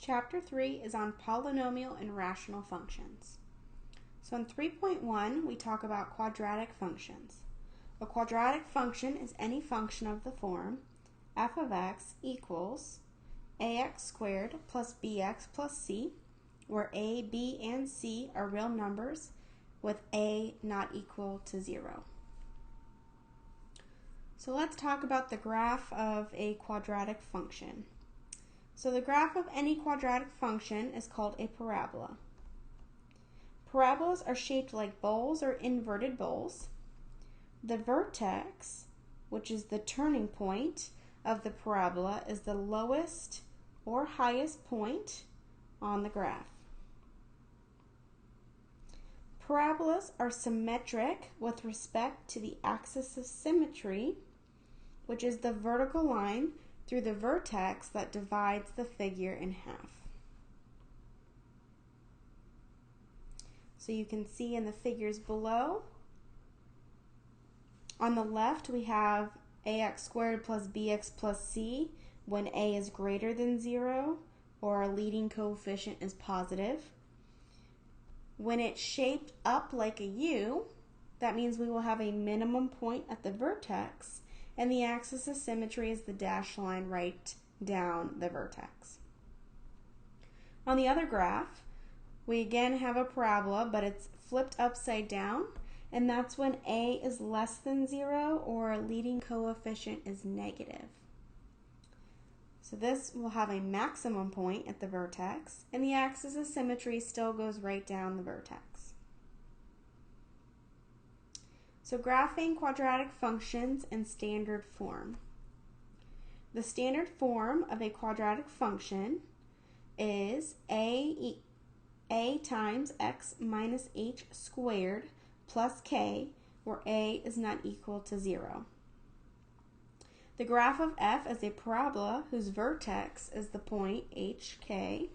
Chapter 3 is on polynomial and rational functions. So in 3.1, we talk about quadratic functions. A quadratic function is any function of the form f of x equals ax squared plus bx plus c, where a, b, and c are real numbers with a not equal to 0. So let's talk about the graph of a quadratic function. So the graph of any quadratic function is called a parabola. Parabolas are shaped like bowls or inverted bowls. The vertex, which is the turning point of the parabola, is the lowest or highest point on the graph. Parabolas are symmetric with respect to the axis of symmetry, which is the vertical line through the vertex that divides the figure in half. So you can see in the figures below, on the left we have ax squared plus bx plus c when a is greater than 0 or a leading coefficient is positive. When it's shaped up like a U, that means we will have a minimum point at the vertex, and the axis of symmetry is the dashed line right down the vertex. On the other graph, we again have a parabola, but it's flipped upside down, and that's when a is less than 0 or a leading coefficient is negative. So this will have a maximum point at the vertex, and the axis of symmetry still goes right down the vertex. So graphing quadratic functions in standard form. The standard form of a quadratic function is a times x minus h squared plus k, where a is not equal to 0. The graph of f is a parabola whose vertex is the point hk.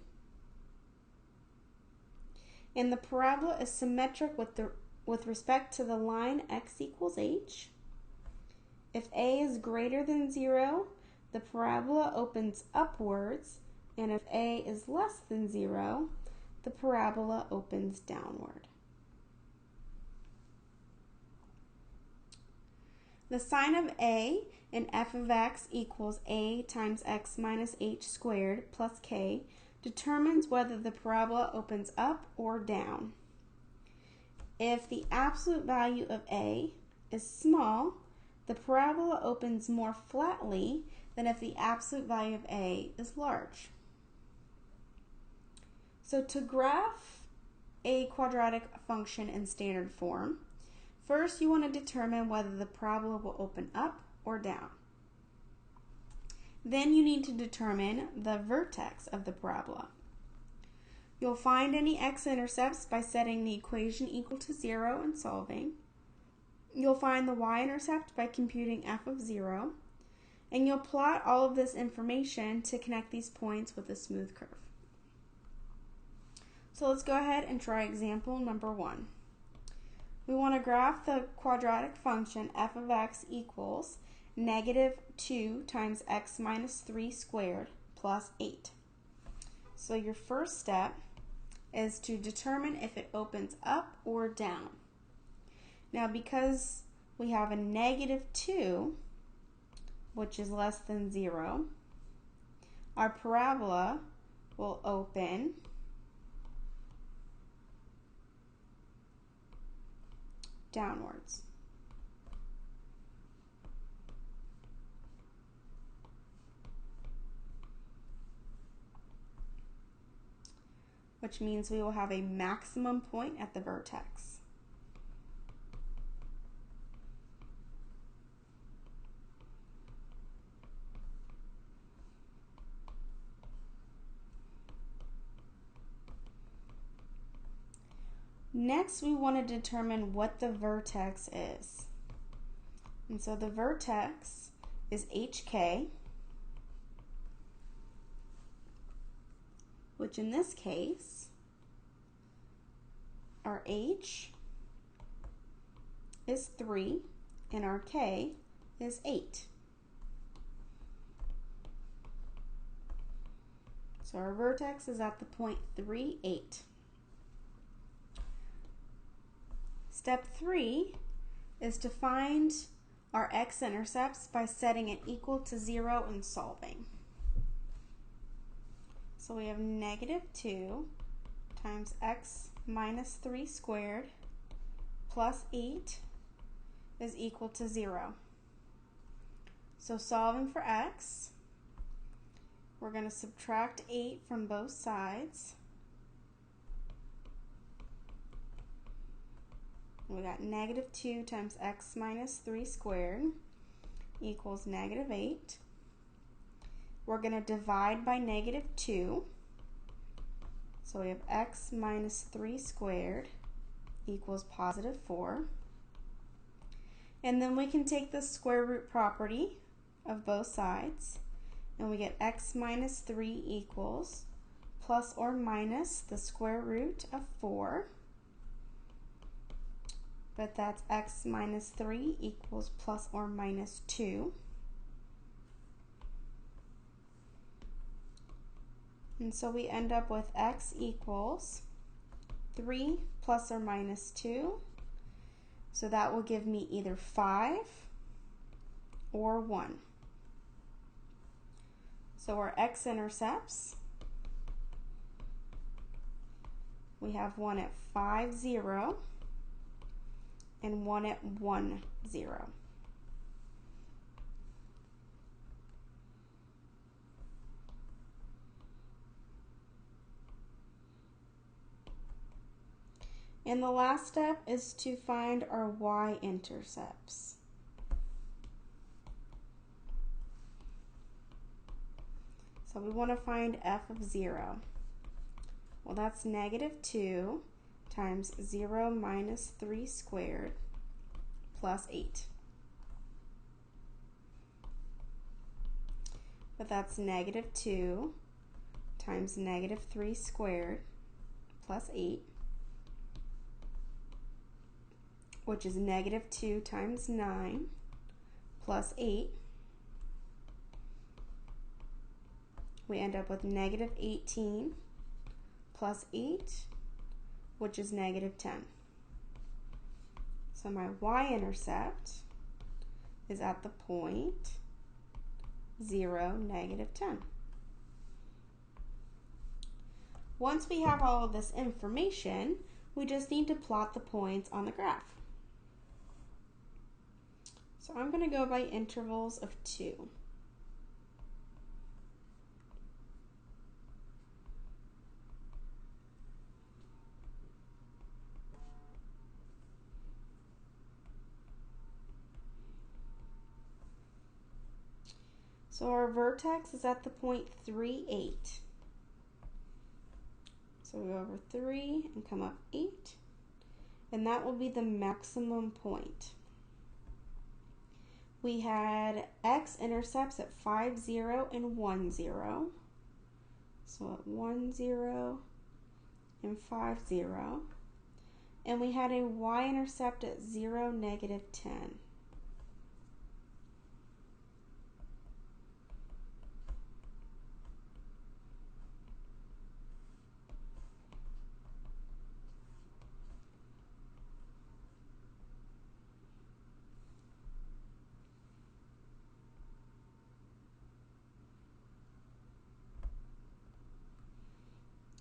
And the parabola is symmetric with respect to the line x equals h. If a is greater than 0, the parabola opens upwards, and if a is less than 0, the parabola opens downward. The sign of a in f of x equals a times x minus h squared plus k determines whether the parabola opens up or down. If the absolute value of a is small, the parabola opens more flatly than if the absolute value of a is large. So to graph a quadratic function in standard form, first you want to determine whether the parabola will open up or down. Then you need to determine the vertex of the parabola. You'll find any x-intercepts by setting the equation equal to 0 and solving. You'll find the y-intercept by computing f of 0. And you'll plot all of this information to connect these points with a smooth curve. So let's go ahead and try example number 1. We want to graph the quadratic function f of x equals negative 2 times x minus 3 squared plus 8. So your first step is to determine if it opens up or down. Now because we have a negative 2, which is less than 0, our parabola will open downwards. Which means we will have a maximum point at the vertex. Next, we want to determine what the vertex is. And so the vertex is hk, which in this case, our h is 3 and our k is 8. So our vertex is at the point 3, 8. Step 3 is to find our x-intercepts by setting it equal to 0 and solving. So we have negative 2 times x minus 3 squared plus 8 is equal to 0. So solving for x, we're going to subtract 8 from both sides. We got negative 2 times x minus 3 squared equals negative 8. We're going to divide by negative 2. So we have x minus 3 squared equals positive 4. And then we can take the square root property of both sides, and we get x minus 3 equals plus or minus the square root of 4. But that's x minus 3 equals plus or minus 2. And so we end up with x equals 3 plus or minus 2. So that will give me either 5 or 1. So our x-intercepts, we have one at 5, 0, and one at 1, 0. And the last step is to find our y-intercepts. So we want to find f of 0. Well, that's negative 2 times 0 minus 3 squared plus 8. But that's negative 2 times negative 3 squared plus 8, which is negative 2 times 9 plus 8. We end up with negative 18 plus 8, which is negative 10. So my y-intercept is at the point 0, negative 10. Once we have all of this information, we just need to plot the points on the graph. So I'm going to go by intervals of 2. So our vertex is at the point 3, 8. So we go over 3 and come up 8, and that will be the maximum point. We had x-intercepts at 5, 0, and 1, 0. So at 1, 0, and 5, 0. And we had a y-intercept at 0, negative 10.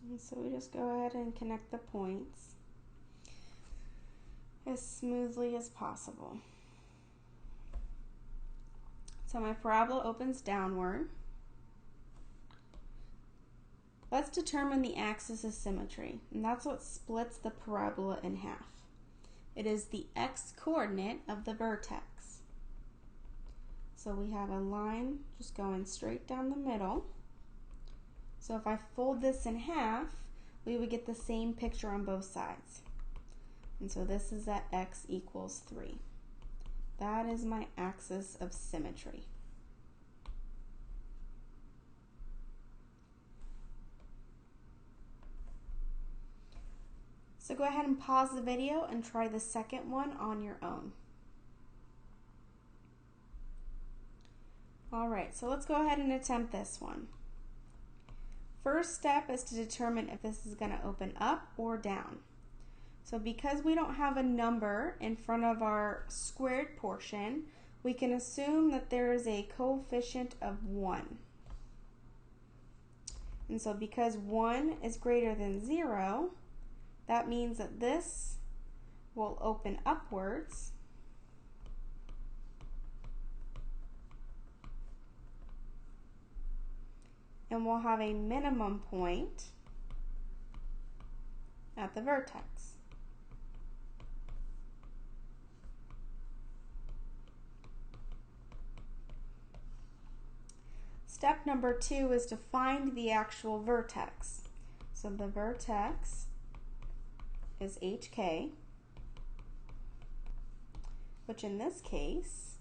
And so we just go ahead and connect the points as smoothly as possible. So my parabola opens downward. Let's determine the axis of symmetry, and that's what splits the parabola in half. It is the x-coordinate of the vertex. So we have a line just going straight down the middle. So if I fold this in half, we would get the same picture on both sides. And so this is at x equals 3. That is my axis of symmetry. So go ahead and pause the video and try the second one on your own. All right, so let's go ahead and attempt this one. First step is to determine if this is going to open up or down. So because we don't have a number in front of our squared portion, we can assume that there is a coefficient of 1. And so because 1 is greater than 0, that means that this will open upwards. And we'll have a minimum point at the vertex. Step number 2 is to find the actual vertex. So the vertex is HK, which in this case,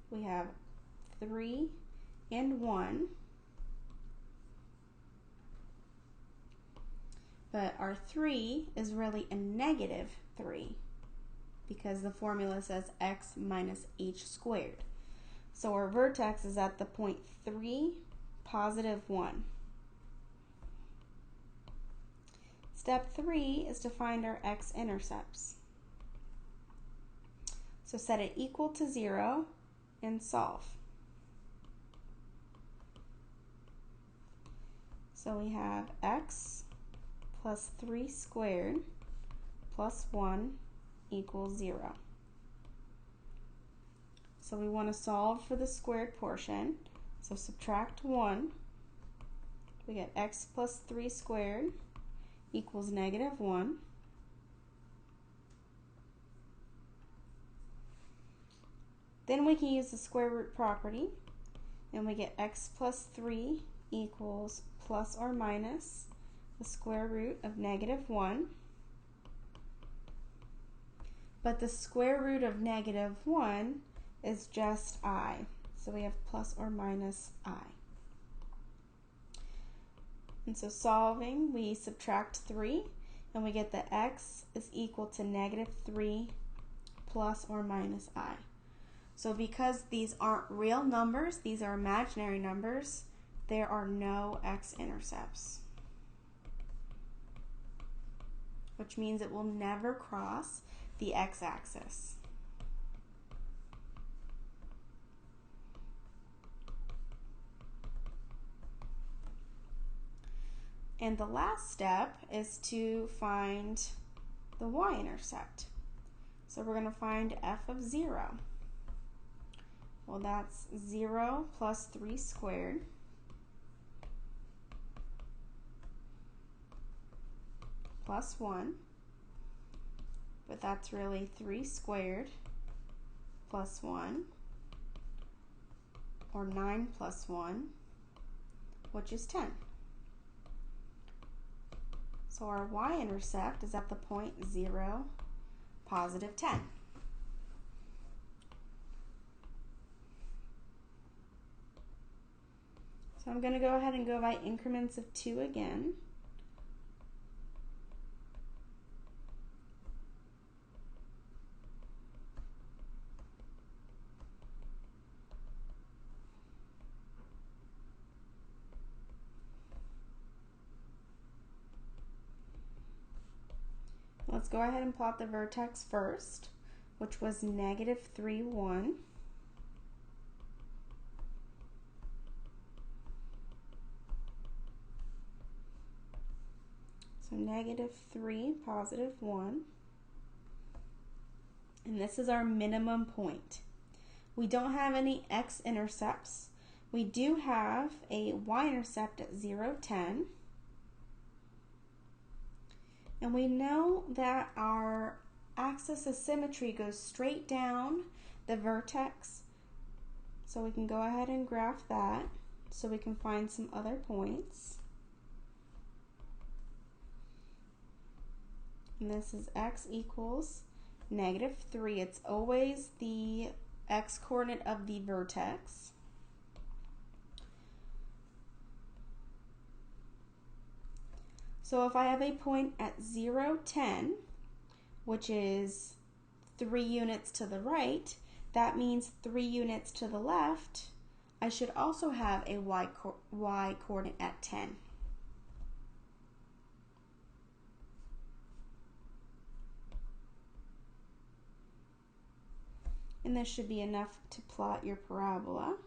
we have 3 and 1, but our 3 is really a negative 3 because the formula says x minus h squared. So our vertex is at the point 3, positive 1. Step 3 is to find our x-intercepts. So set it equal to 0 and solve. So we have x plus 3 squared plus 1 equals 0. So we want to solve for the squared portion. So subtract 1. We get x plus 3 squared equals negative 1. Then we can use the square root property, and we get x plus 3 equals plus or minus the square root of negative 1. But the square root of negative 1 is just I. So we have plus or minus I. And so solving, we subtract 3, and we get that x is equal to negative 3 plus or minus I. So because these aren't real numbers, these are imaginary numbers, there are no x-intercepts, which means it will never cross the x-axis. And the last step is to find the y-intercept. So we're going to find f of 0. Well, that's 0 plus 3 squared plus 1, but that's really 3 squared plus 1, or 9 plus 1, which is 10. So our y-intercept is at the point 0, positive 10. So I'm going to go ahead and go by increments of 2 again. Let's go ahead and plot the vertex first, which was negative 3, 1. So negative 3, positive 1. And this is our minimum point. We don't have any x-intercepts. We do have a y-intercept at 0, 10. And we know that our axis of symmetry goes straight down the vertex. So we can go ahead and graph that so we can find some other points. And this is x equals negative 3. It's always the x-coordinate of the vertex. So if I have a point at 0, 10, which is 3 units to the right, that means 3 units to the left, I should also have a y coordinate at 10. And this should be enough to plot your parabola.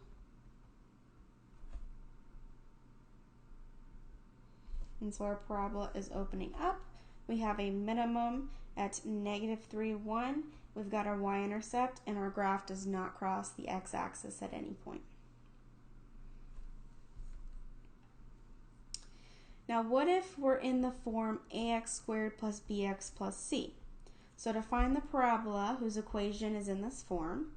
And so our parabola is opening up. We have a minimum at -3, 1. We've got our y-intercept, and our graph does not cross the x-axis at any point. Now, what if we're in the form ax squared plus bx plus c? So to find the parabola whose equation is in this form,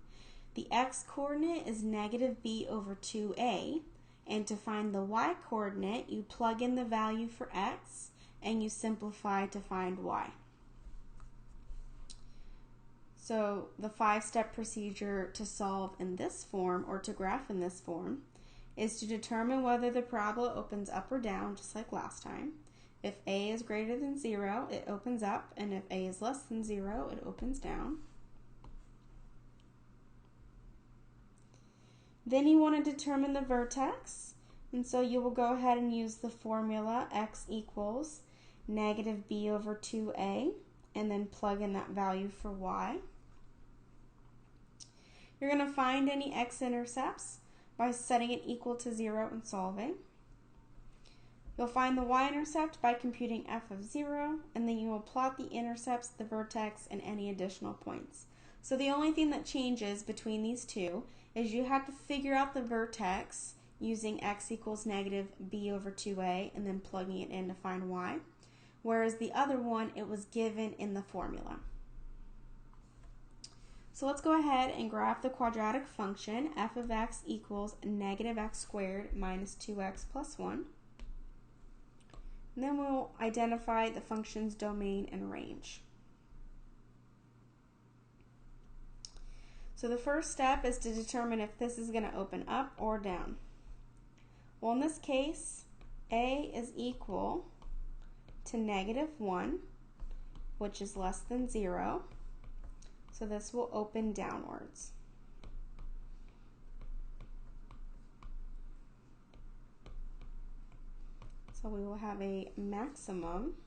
the x-coordinate is -b/2a, and to find the y-coordinate, you plug in the value for x and you simplify to find y. So the 5-step procedure to solve in this form, or to graph in this form, is to determine whether the parabola opens up or down, just like last time. If a is greater than 0, it opens up, and if a is less than 0, it opens down. Then you want to determine the vertex, and so you will go ahead and use the formula x equals -b/2a, and then plug in that value for y. You're going to find any x-intercepts by setting it equal to 0 and solving. You'll find the y-intercept by computing f of 0, and then you will plot the intercepts, the vertex, and any additional points. So the only thing that changes between these two is you have to figure out the vertex using x equals -b/2a and then plugging it in to find y, whereas the other one, it was given in the formula. So let's go ahead and graph the quadratic function f of x equals -x squared minus 2x plus 1. And then we'll identify the function's domain and range. So the first step is to determine if this is going to open up or down. Well, in this case, a is equal to -1, which is less than 0. So this will open downwards. So we will have a maximum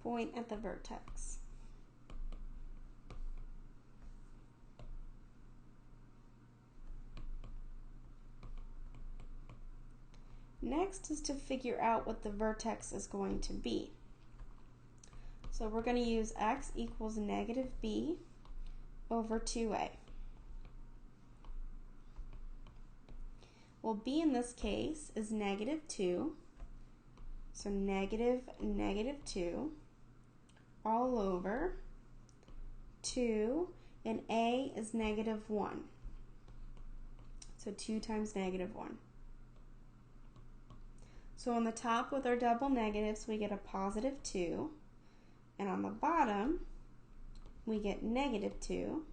point at the vertex. Next is to figure out what the vertex is going to be. So we're going to use x equals -b/2a. Well, b in this case is -2, so -2 all over 2, and a is -1, so 2 times -1. So on the top with our double negatives, we get a +2, and on the bottom, we get -2,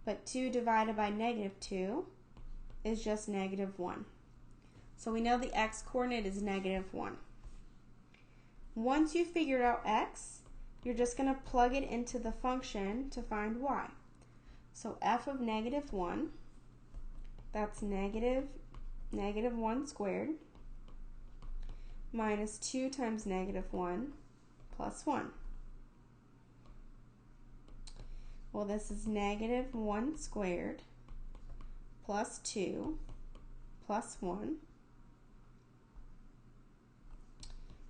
but 2 divided by -2 is just -1. So we know the x-coordinate is -1. Once you've figured out x, you're just going to plug it into the function to find y. So f of -1, that's -1 squared, minus 2 times -1 plus 1. Well, this is -1 squared plus 2 plus 1,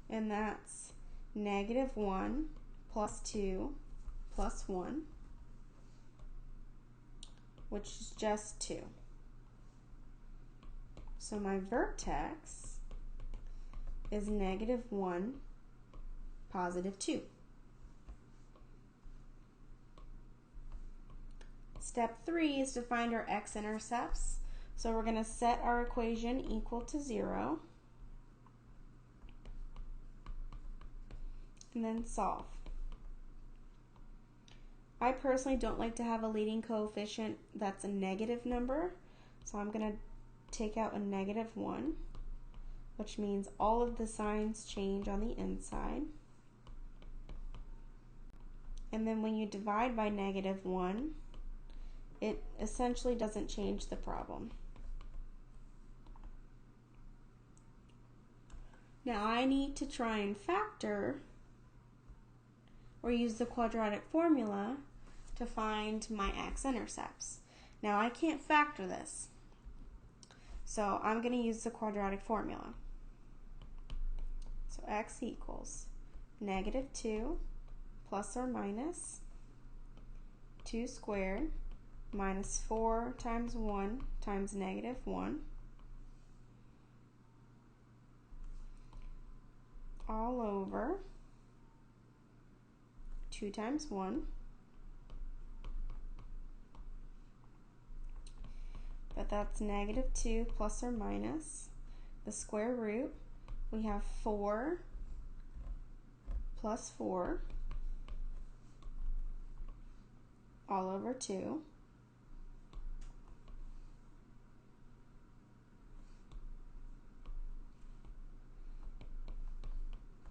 and that's -1 plus 2 plus 1, which is just 2. So my vertex is -1, +2. Step 3 is to find our x-intercepts. So we're going to set our equation equal to 0 and then solve. I personally don't like to have a leading coefficient that's a negative number, so I'm going to take out a -1, which means all of the signs change on the inside. And then when you divide by -1, it essentially doesn't change the problem. Now I need to try and factor or use the quadratic formula to find my x-intercepts. Now I can't factor this, so I'm going to use the quadratic formula. So x equals -2 plus or minus 2 squared minus 4 times 1 times -1 all over 2 times 1, but that's -2 plus or minus the square root. We have 4 plus 4 all over 2.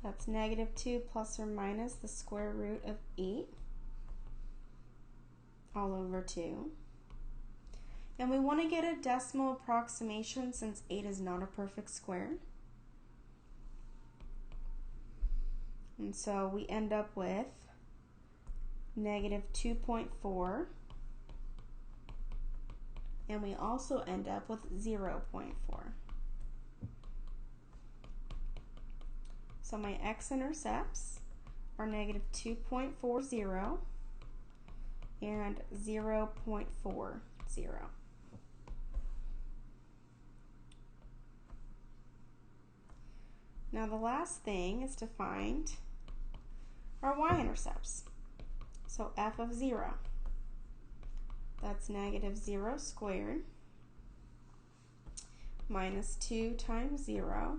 That's -2 plus or minus the square root of 8 all over 2. And we want to get a decimal approximation since 8 is not a perfect square. And so we end up with -2.4, and we also end up with 0.4. So my x-intercepts are -2.40 and 0.40. Now the last thing is to find our y-intercepts. So f of 0, that's -0 squared minus 2 times 0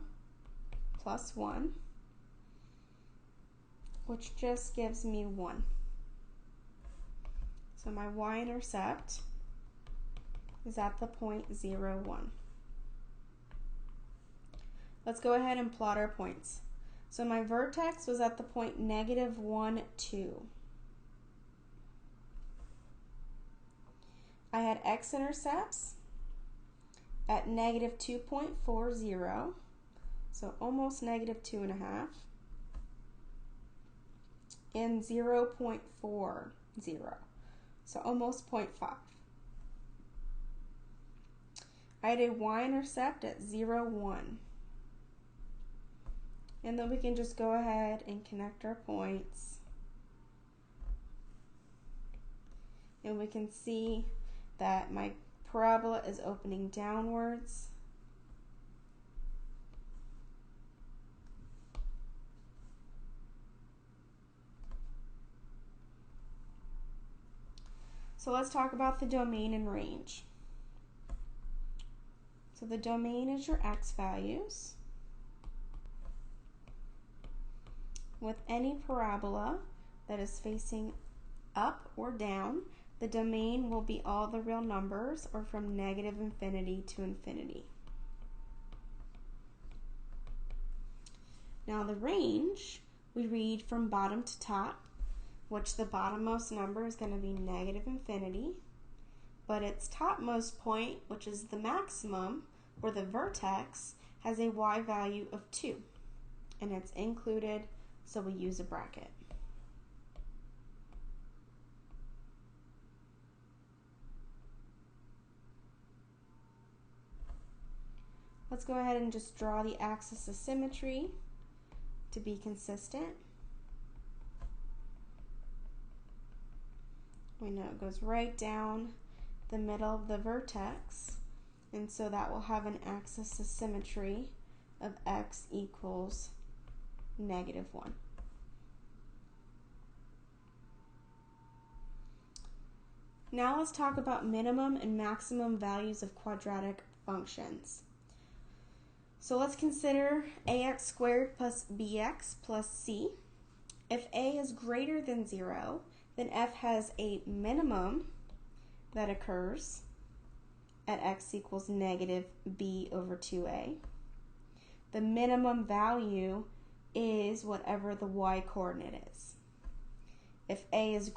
plus 1, which just gives me 1. So my y-intercept is at the point 0, 1. Let's go ahead and plot our points. So my vertex was at the point -1, 2. I had x-intercepts at -2.40, so almost -2.5, and 0.40, so almost 0.5. I had a y-intercept at 0, 1. And then we can just go ahead and connect our points. And we can see that my parabola is opening downwards. So let's talk about the domain and range. So the domain is your x values. With any parabola that is facing up or down, the domain will be all the real numbers or from -infinity to infinity. Now the range, we read from bottom to top, which the bottommost number is going to be -infinity, but its topmost point, which is the maximum or the vertex, has a y value of 2, and it's included, so we use a bracket. Let's go ahead and just draw the axis of symmetry to be consistent. We know it goes right down the middle of the vertex, and so that will have an axis of symmetry of x equals -1. Now let's talk about minimum and maximum values of quadratic functions. So let's consider ax squared plus bx plus c. If a is greater than 0, then f has a minimum that occurs at x equals -b over 2a. The minimum value is whatever the y coordinate is. If a is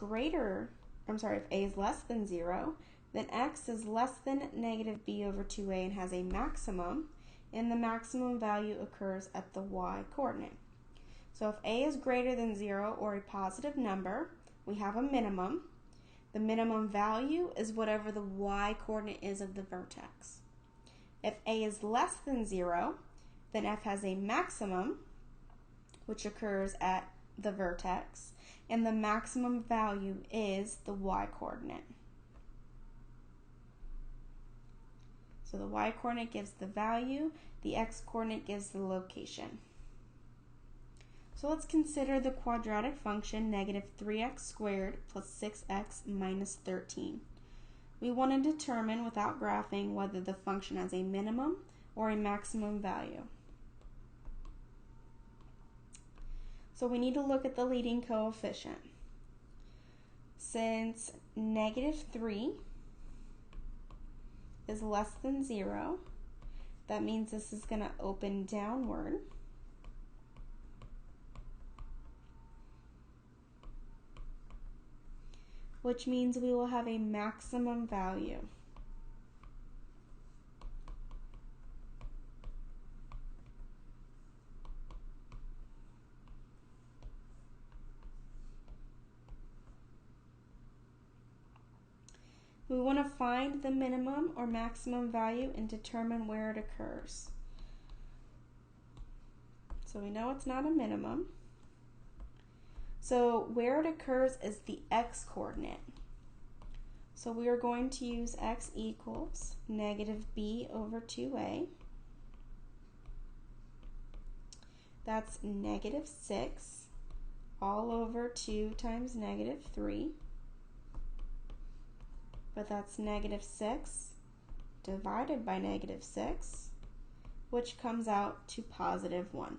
less than 0, then x is less than negative b over 2a and has a maximum, and the maximum value occurs at the y coordinate. So if a is greater than 0 or a positive number, we have a minimum. The minimum value is whatever the y coordinate is of the vertex. If a is less than 0, then f has a maximum, which occurs at the vertex, and the maximum value is the y coordinate. So the y coordinate gives the value, the x coordinate gives the location. So let's consider the quadratic function negative 3x squared plus 6x minus 13. We want to determine without graphing whether the function has a minimum or a maximum value. So we need to look at the leading coefficient. Since negative 3 is less than 0, that means this is going to open downward. Which means we will have a maximum value. We want to find the minimum or maximum value and determine where it occurs. So we know it's not a minimum. So where it occurs is the x coordinate. So we are going to use x equals negative b over 2a. That's negative 6 all over 2 times negative 3. But that's negative 6 divided by negative 6, which comes out to positive 1.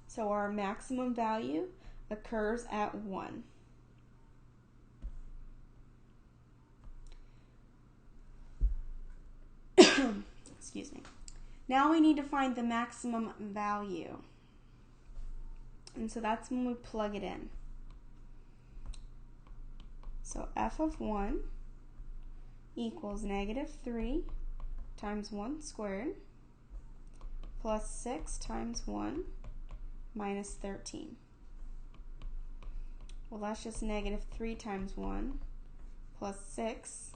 So our maximum value occurs at 1. Excuse me. Now we need to find the maximum value. And so that's when we plug it in. So f of 1 equals negative 3 times 1 squared plus 6 times 1 minus 13. Well, that's just negative 3 times 1 plus 6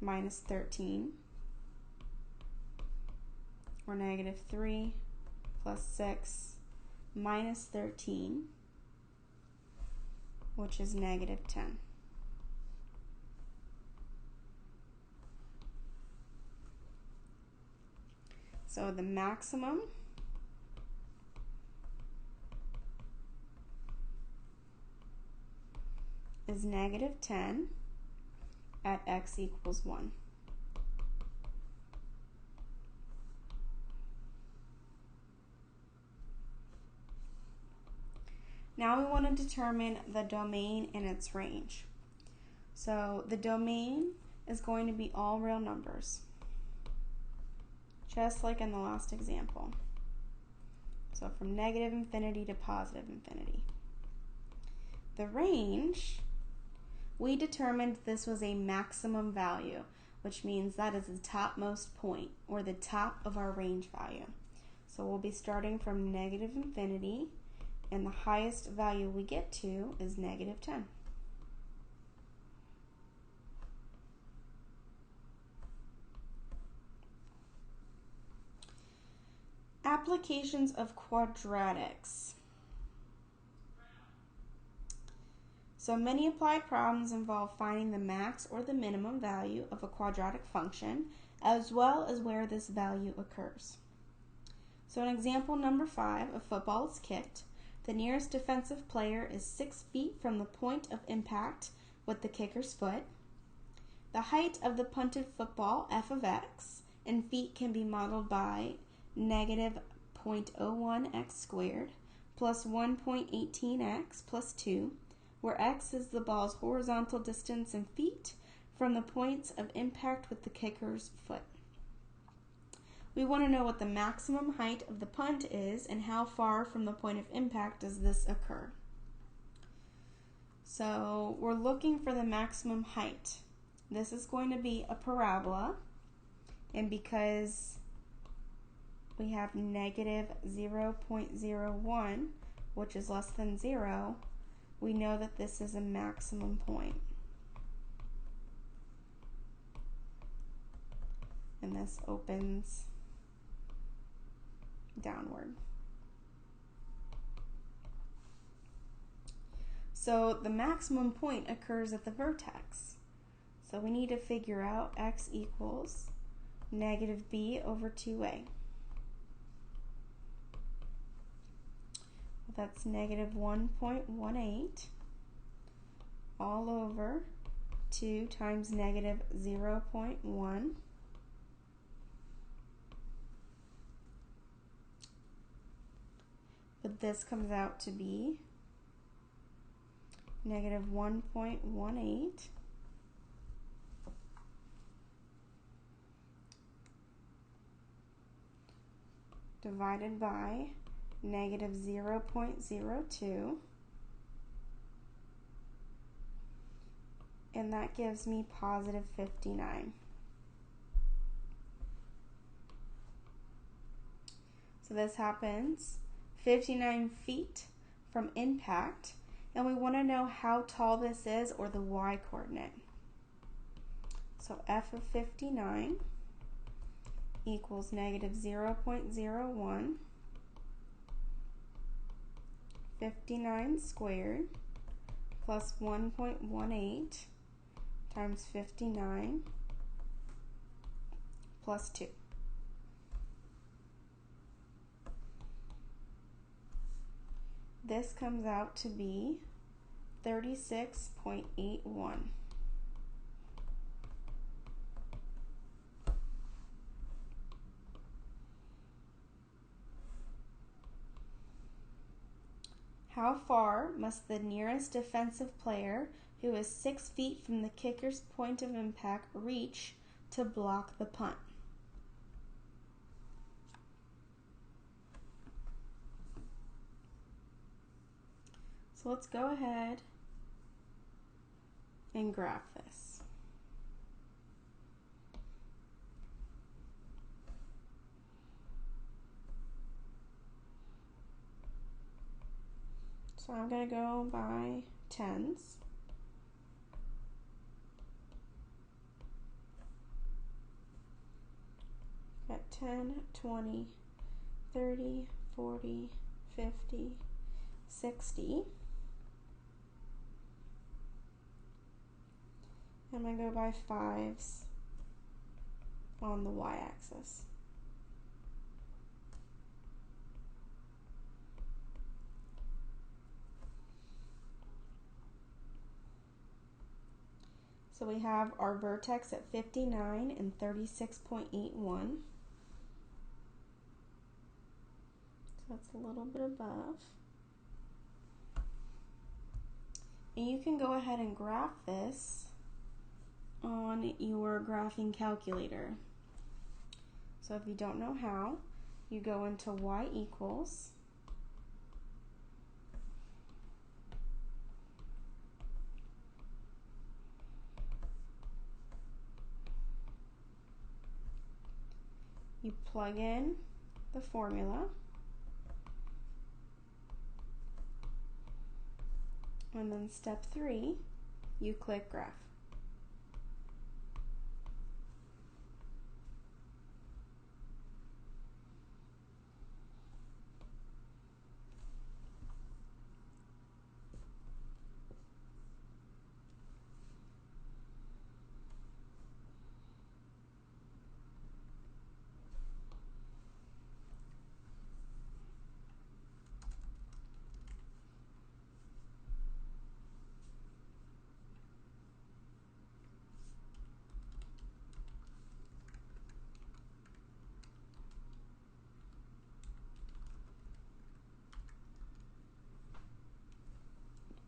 minus 13, or negative 3 plus 6 minus 13, which is negative 10. So the maximum is negative 10 at x equals 1. Now we want to determine the domain and its range. So the domain is going to be all real numbers, just like in the last example. So from negative infinity to positive infinity. The range, we determined this was a maximum value, which means that is the topmost point, or the top of our range value. So we'll be starting from negative infinity, and the highest value we get to is negative 10. Applications of quadratics. So many applied problems involve finding the max or the minimum value of a quadratic function, as well as where this value occurs. So in example number 5, a football is kicked. The nearest defensive player is 6 feet from the point of impact with the kicker's foot. The height of the punted football, f of x, in feet can be modeled by negative 0.01x squared plus 1.18x plus 2, where x is the ball's horizontal distance in feet from the points of impact with the kicker's foot. We want to know what the maximum height of the punt is and how far from the point of impact does this occur. So we're looking for the maximum height. This is going to be a parabola, and because we have negative 0.01, which is less than 0, we know that this is a maximum point. And this opens downward. So the maximum point occurs at the vertex. So we need to figure out x equals negative b over 2a. That's negative 1.18 all over 2 times negative 0.1 . But this comes out to be negative 1.18 divided by negative 0.02, and that gives me positive 59. So this happens 59 feet from impact, and we want to know how tall this is, or the y-coordinate. So f of 59 equals negative 0.01, 59 squared plus 1.18 times 59 plus 2. This comes out to be 36.81. How far must the nearest defensive player, who is 6 feet from the kicker's point of impact, reach to block the punt? So let's go ahead and graph this. So I'm going to go by tens. Got 10, 20, 30, 40, 50, 60. I'm going to go by fives on the y-axis. So we have our vertex at 59 and 36.81. So that's a little bit above. And you can go ahead and graph this on your graphing calculator. So if you don't know how, you go into y equals you plug in the formula, and then step 3, you click graph.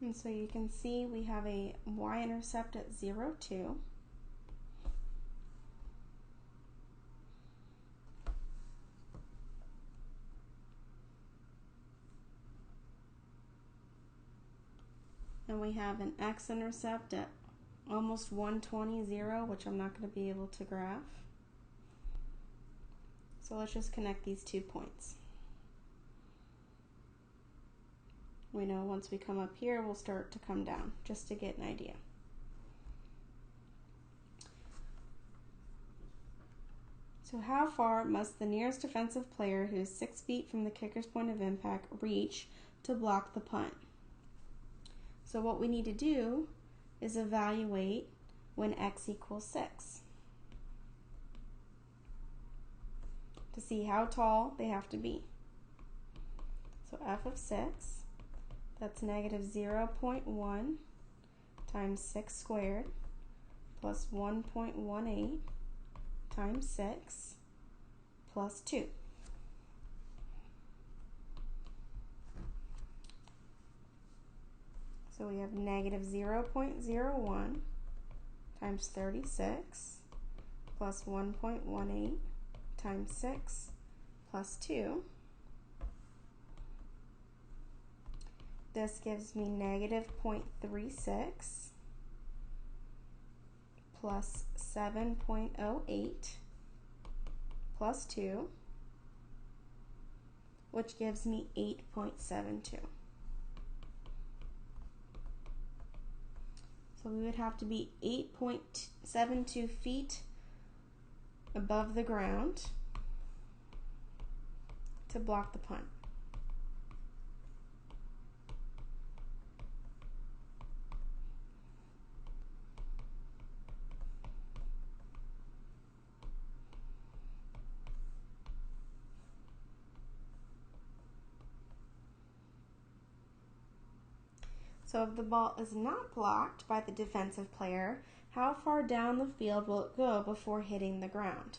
And so you can see we have a y-intercept at 0, 2. and we have an x-intercept at almost 120, 0, which I'm not going to be able to graph. So let's just connect these 2 points. We know once we come up here, we'll start to come down, just to get an idea. So how far must the nearest defensive player, who is 6 feet from the kicker's point of impact, reach to block the punt? So what we need to do is evaluate when x equals 6 to see how tall they have to be. So f of 6, that's negative 0.1 times 6 squared plus 1.18 times 6 plus 2. So we have negative 0.01 times 36 plus 1.18 times 6 plus 2. This gives me negative 0.36 plus 7.08 plus 2, which gives me 8.72. So we would have to be 8.72 feet above the ground to block the punt. So if the ball is not blocked by the defensive player, how far down the field will it go before hitting the ground?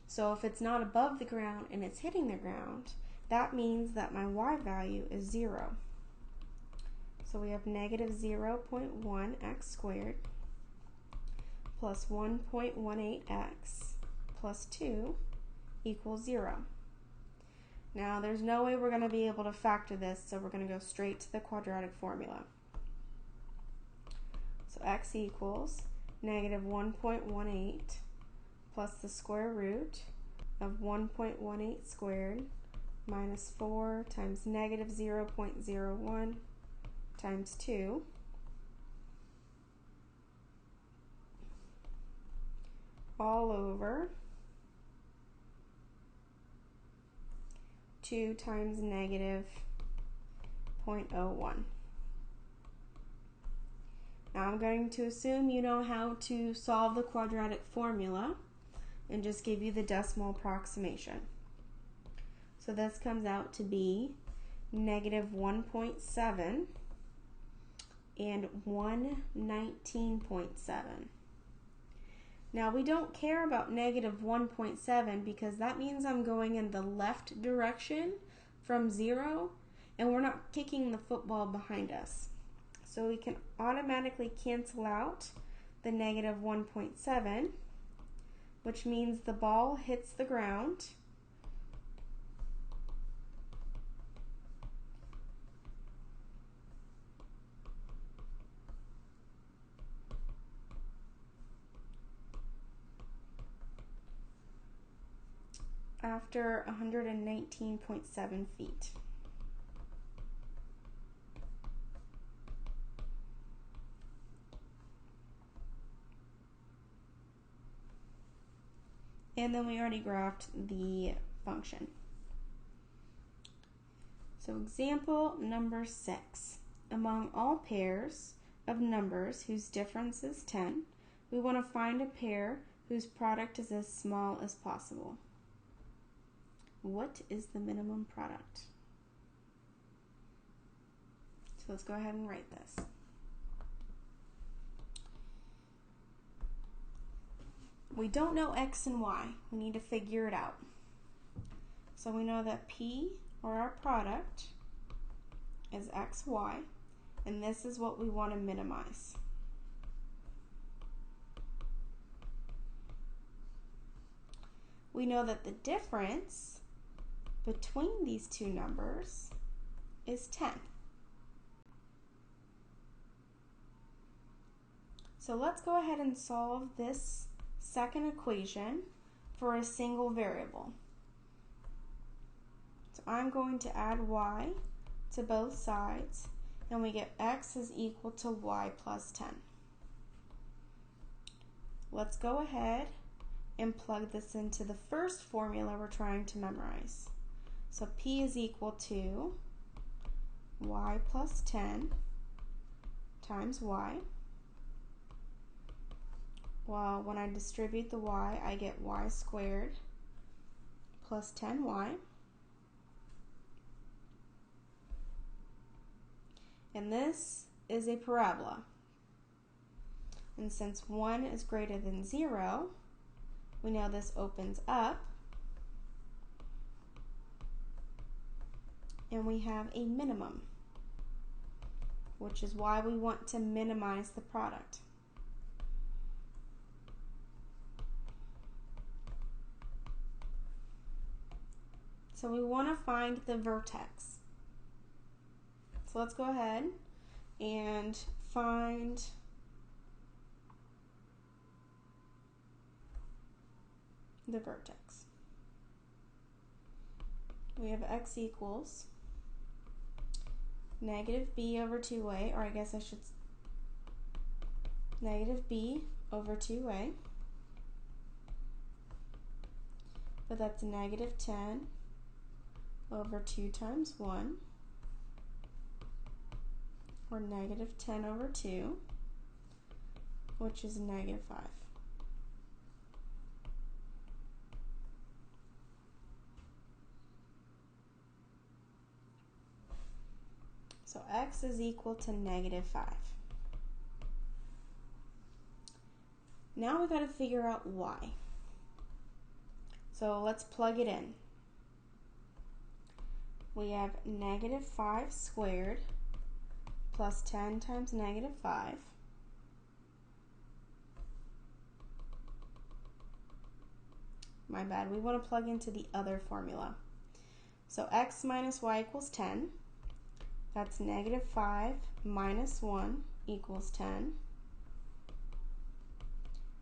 So if it's not above the ground and it's hitting the ground, that means that my y value is 0. So we have negative 0.1 x squared plus 1.18 x plus 2 equals 0. Now there's no way we're going to be able to factor this, so we're going to go straight to the quadratic formula. So x equals negative 1.18 plus the square root of 1.18 squared minus 4 times negative 0.01 times 2 all over 2 times negative 0.01. Now I'm going to assume you know how to solve the quadratic formula and just give you the decimal approximation. So this comes out to be negative 1.7 and 119.7. Now we don't care about negative 1.7 because that means I'm going in the left direction from 0 and we're not kicking the football behind us. So we can automatically cancel out the negative 1.7, which means the ball hits the ground after 119.7 feet. And then we already graphed the function. So example number 6. Among all pairs of numbers whose difference is 10, we want to find a pair whose product is as small as possible. What is the minimum product? So let's go ahead and write this. We don't know x and y. We need to figure it out. So we know that P, or our product, is xy, and this is what we want to minimize. We know that the difference between these two numbers is 10. So let's go ahead and solve this second equation for a single variable. So I'm going to add y to both sides, and we get x is equal to y plus 10. Let's go ahead and plug this into the first formula we're trying to memorize. So p is equal to y plus 10 times y. Well, when I distribute the y, I get y squared plus 10y. And this is a parabola. And since 1 is greater than 0, we know this opens up. And we have a minimum, which is why we want to minimize the product. So we want to find the vertex. So let's go ahead and find the vertex. We have x equals negative b over 2a, or I guess I should negative b over 2a, but that's negative 10 over 2 times 1, or negative 10 over 2, which is negative 5. So x is equal to negative 5. Now we've got to figure out y. So let's plug it in. We have negative 5 squared plus 10 times negative 5. My bad, we want to plug into the other formula. So x minus y equals 10. That's negative 5 minus 1 equals 10.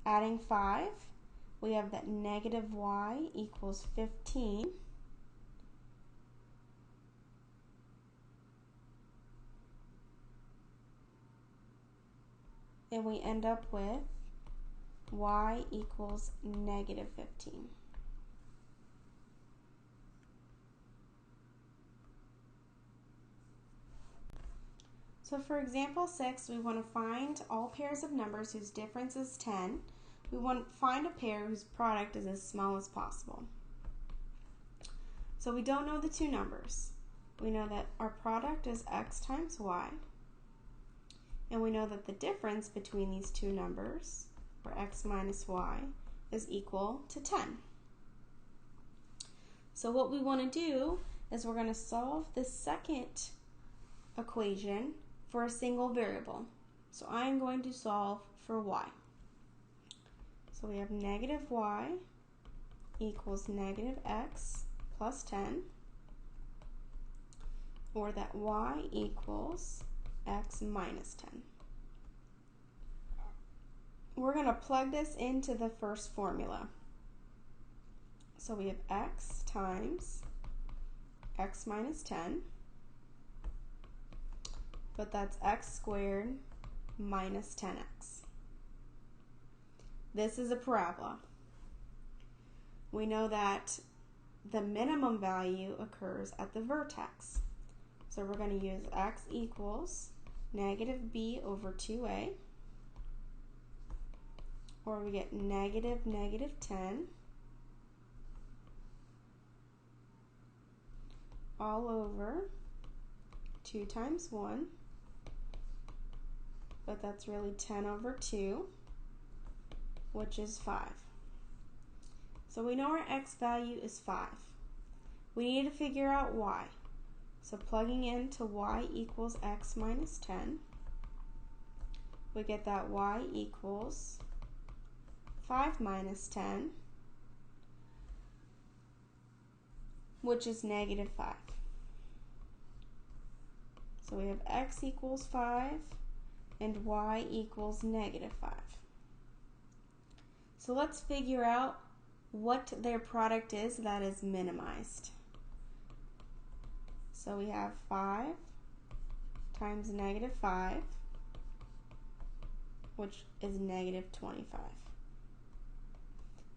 Adding 5, we have that negative y equals 15. And we end up with y equals negative 15. So for example 6, we want to find all pairs of numbers whose difference is 10. We want to find a pair whose product is as small as possible. So we don't know the two numbers. We know that our product is x times y. And we know that the difference between these two numbers, or x minus y, is equal to 10. So what we want to do is we're going to solve this second equation for a single variable. So I'm going to solve for y. So we have negative y equals negative x plus 10, or that y equals x minus 10. We're going to plug this into the first formula. So we have x times x minus 10, but that's x squared minus 10x. This is a parabola. We know that the minimum value occurs at the vertex. So we're going to use x equals negative b over 2a, or we get negative negative 10 all over 2 times 1, but that's really 10 over 2, which is 5. So we know our x value is 5. We need to figure out y. So plugging into y equals x minus 10, we get that y equals 5 minus 10, which is negative 5. So we have x equals 5 and y equals -5. So let's figure out what their product is that is minimized. So we have 5 times -5, which is -25.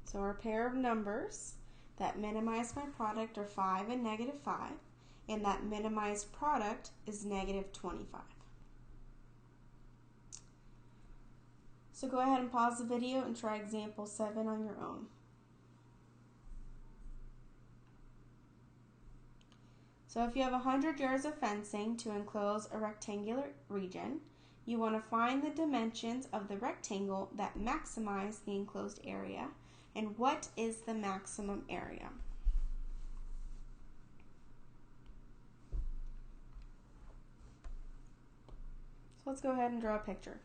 So our pair of numbers that minimize my product are 5 and -5, and that minimized product is -25. So go ahead and pause the video and try example 7 on your own. So if you have 100 yards of fencing to enclose a rectangular region, you want to find the dimensions of the rectangle that maximize the enclosed area, and what is the maximum area? So let's go ahead and draw a picture.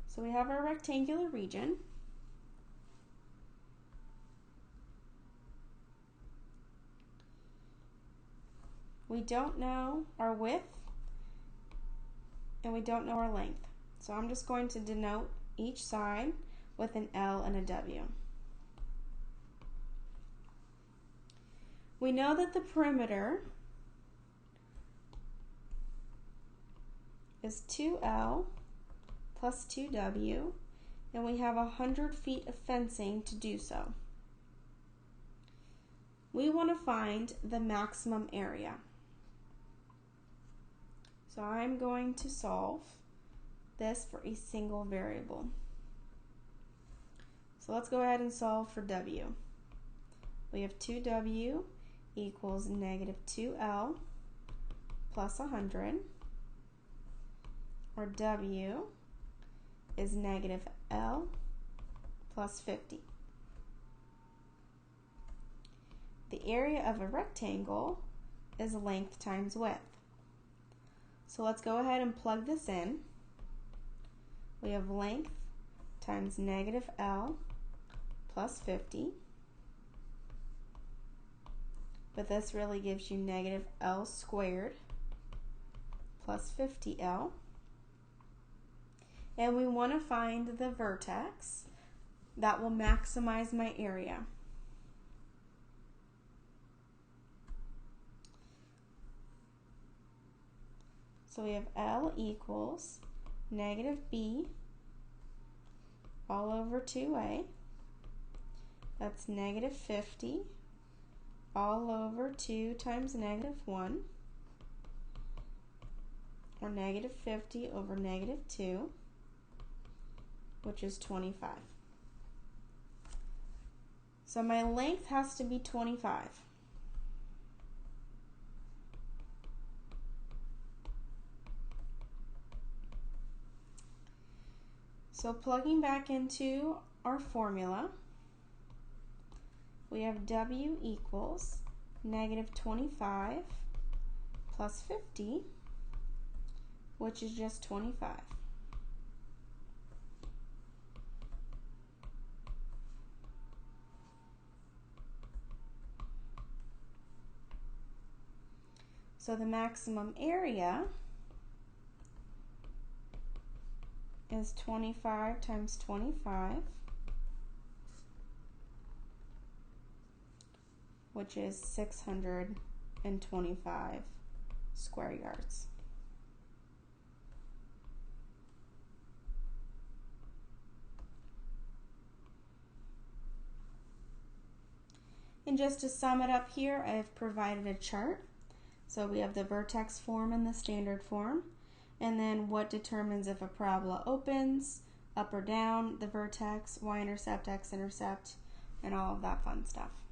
So we have our rectangular region. We don't know our width and we don't know our length. So I'm just going to denote each side with an L and a W. We know that the perimeter is 2L plus 2W, and we have 100 feet of fencing to do so. We want to find the maximum area. So I'm going to solve this for a single variable. So let's go ahead and solve for W. We have 2W equals -2L plus 100, or W is -L plus 50. The area of a rectangle is length times width. So let's go ahead and plug this in. We have length times -L plus 50. But this really gives you -L squared plus 50L. And we want to find the vertex that will maximize my area. So we have L equals -b all over 2a. That's -50 all over 2 times -1, or -50 over -2, which is 25. So my length has to be 25. So plugging back into our formula, we have W equals -25 plus 50, which is just 25. So the maximum area is 25 times 25, which is 625 square yards. And just to sum it up here, I've provided a chart. So we have the vertex form and the standard form, and then what determines if a parabola opens, up or down, the vertex, y-intercept, x-intercept, and all of that fun stuff.